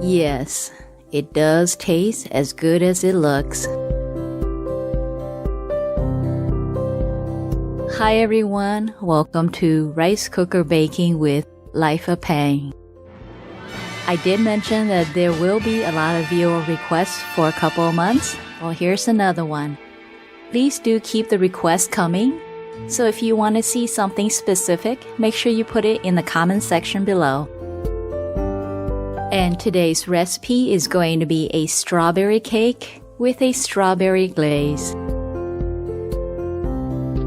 Yes, it does taste as good as it looks. Hi everyone, welcome to Rice Cooker Baking with Life of Pang. I did mention that there will be a lot of viewer requests for a couple of months. Well, here's another one. Please do keep the requests coming. So if you want to see something specific, make sure you put it in the comment section below. And today's recipe is going to be a strawberry cake with a strawberry glaze.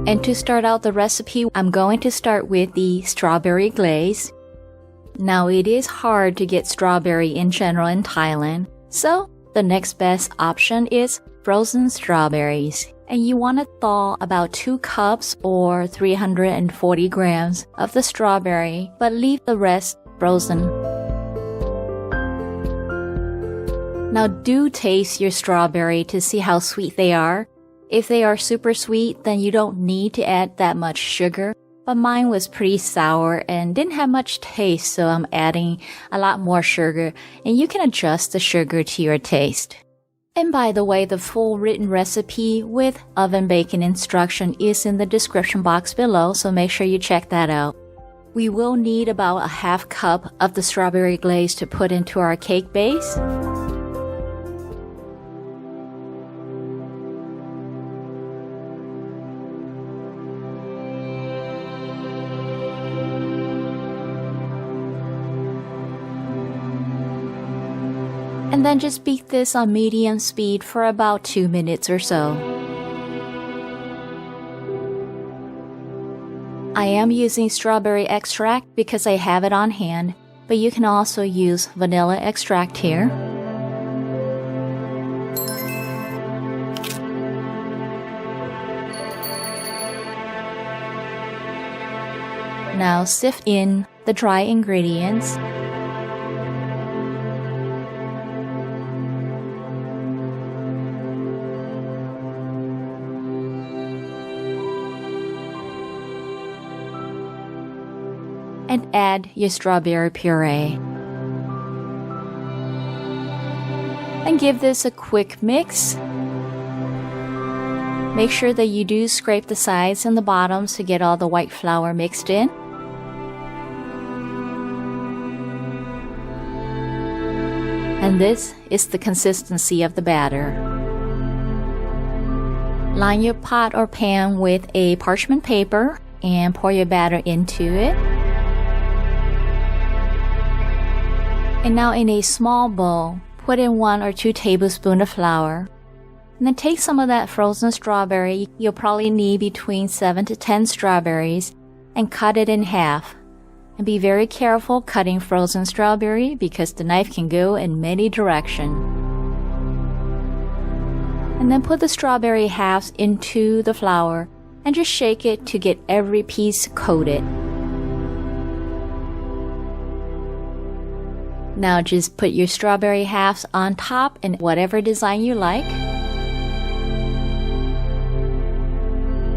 And to start out the recipe, I'm going to start with the strawberry glaze. Now it is hard to get strawberry in general in Thailand, so the next best option is frozen strawberries. And you want to thaw about 2 cups or 340 grams of the strawberry, but leave the rest frozen. Now do taste your strawberry to see how sweet they are. If they are super sweet, then you don't need to add that much sugar. But mine was pretty sour and didn't have much taste, so I'm adding a lot more sugar. And you can adjust the sugar to your taste. And by the way, the full written recipe with oven baking instruction is in the description box below, so make sure you check that out. We will need about a half cup of the strawberry glaze to put into our cake base. And then just beat this on medium speed for about 2 minutes or so. I am using strawberry extract because I have it on hand, but you can also use vanilla extract here. Now sift in the dry ingredients. And add your strawberry puree. And give this a quick mix. Make sure that you do scrape the sides and the bottoms to get all the white flour mixed in. And this is the consistency of the batter. Line your pot or pan with a parchment paper and pour your batter into it. And now in a small bowl, put in 1 or 2 tablespoons of flour. And then take some of that frozen strawberry, you'll probably need between 7 to 10 strawberries, and cut it in half. And be very careful cutting frozen strawberry because the knife can go in many directions. And then put the strawberry halves into the flour and just shake it to get every piece coated. Now just put your strawberry halves on top in whatever design you like.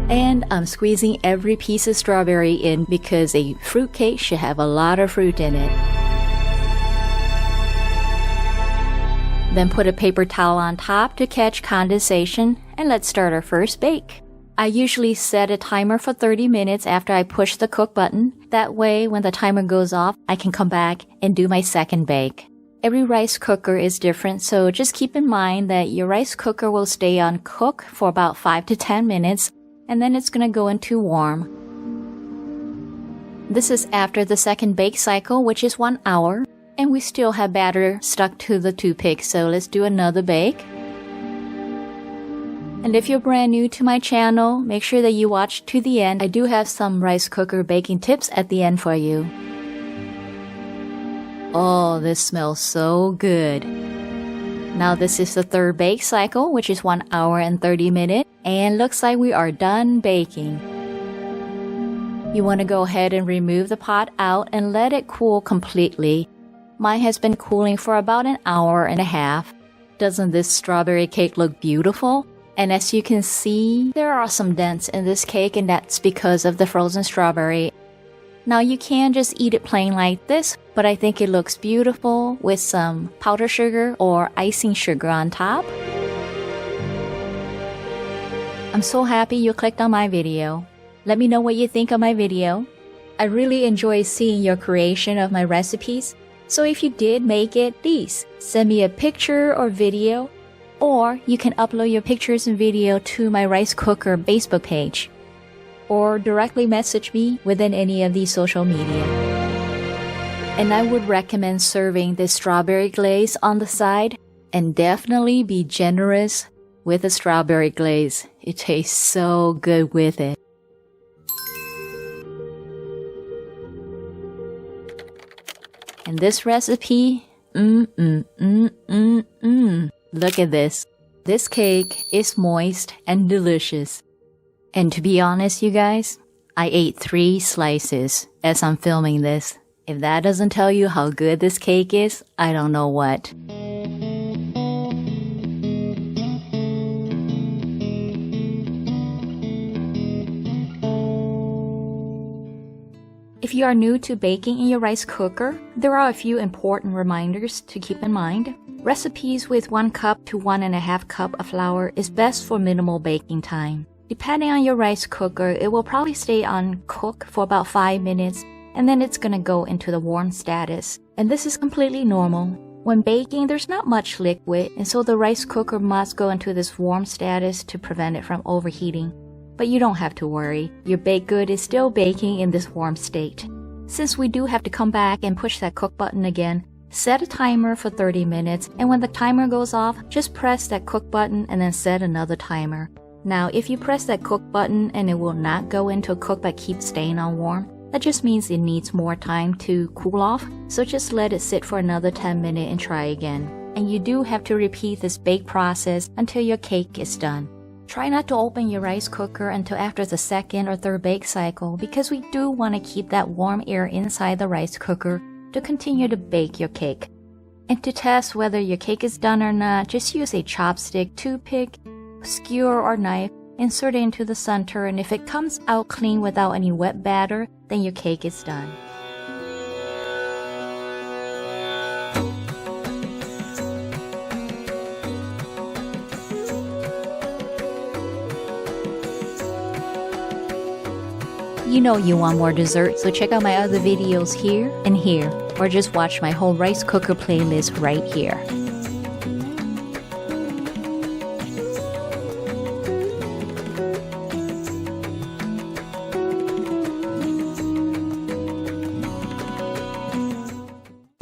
And I'm squeezing every piece of strawberry in because a fruit cake should have a lot of fruit in it. Then put a paper towel on top to catch condensation and let's start our first bake. I usually set a timer for 30 minutes after I push the cook button. That way, when the timer goes off, I can come back and do my second bake. Every rice cooker is different, so just keep in mind that your rice cooker will stay on cook for about 5 to 10 minutes, and then it's going to go into warm. This is after the second bake cycle, which is 1 hour, and we still have batter stuck to the toothpick, so let's do another bake. And if you're brand new to my channel, make sure that you watch to the end. I do have some rice cooker baking tips at the end for you. Oh, this smells so good. Now this is the third bake cycle, which is 1 hour and 30 minutes, and looks like we are done baking. You want to go ahead and remove the pot out and let it cool completely. Mine has been cooling for about 1.5 hours. Doesn't this strawberry cake look beautiful? And as you can see, there are some dents in this cake, and that's because of the frozen strawberry. Now you can just eat it plain like this, but I think it looks beautiful with some powdered sugar or icing sugar on top. I'm so happy you clicked on my video. Let me know what you think of my video. I really enjoy seeing your creation of my recipes, so if you did make it, please send me a picture or video, or you can upload your pictures and video to my rice cooker Facebook page, or directly message me within any of these social media. And I would recommend serving this strawberry glaze on the side, and definitely be generous with the strawberry glaze. It tastes so good with it. And this recipe, look at this. This cake is moist and delicious. And to be honest, you guys, I ate 3 slices as I'm filming this. If that doesn't tell you how good this cake is, I don't know what. If you are new to baking in your rice cooker, there are a few important reminders to keep in mind. Recipes with 1 cup to 1.5 cup of flour is best for minimal baking time. Depending on your rice cooker, it will probably stay on cook for about 5 minutes, and then it's gonna go into the warm status. And this is completely normal. When baking, there's not much liquid, and so the rice cooker must go into this warm status to prevent it from overheating. But you don't have to worry, your baked good is still baking in this warm state. Since we do have to come back and push that cook button again, set a timer for 30 minutes, and when the timer goes off, just press that cook button and then set another timer. Now, if you press that cook button and it will not go into a cook but keeps staying on warm, that just means it needs more time to cool off, so just let it sit for another 10 minutes and try again. And you do have to repeat this bake process until your cake is done. Try not to open your rice cooker until after the 2nd or 3rd bake cycle, because we do want to keep that warm air inside the rice cooker to continue to bake your cake. And to test whether your cake is done or not, just use a chopstick, toothpick, skewer or knife, insert it into the center, and if it comes out clean without any wet batter, then your cake is done. You know you want more dessert, so check out my other videos here and here, or just watch my whole rice cooker playlist right here.